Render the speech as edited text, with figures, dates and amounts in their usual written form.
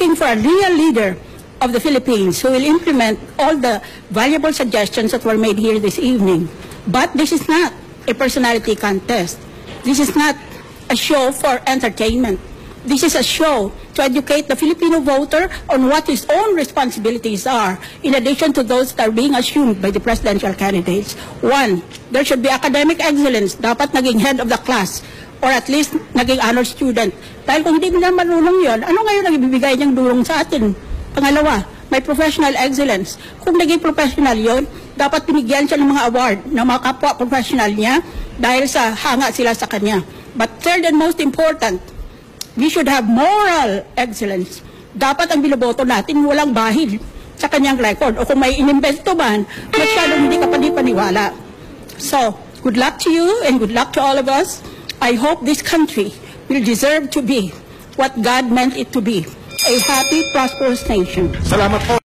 looking for a real leader of the Philippines who will implement all the valuable suggestions that were made here this evening. But this is not a personality contest. This is not a show for entertainment. This is a show to educate the Filipino voter on what his own responsibilities are, in addition to those that are being assumed by the presidential candidates. One, there should be academic excellence. Dapat naging head of the class, or at least naging honor student. Dahil kung hindi na marunong yun, ano ngayon ang ibibigay niyang dulong sa atin? Pangalawa, may professional excellence. Kung naging professional yun, dapat pinigyan siya ng mga award ng mga kapwa professional niya dahil sa hanga sila sa kanya. But third and most important, we should have moral excellence. Dapat ang binoboto natin walang bahid sa kanyang record. O kung may inimbento man, masyadong hindi ka paniwala. So, good luck to you and good luck to all of us. I hope this country will deserve to be what God meant it to be. A happy, prosperous nation. Salamat po.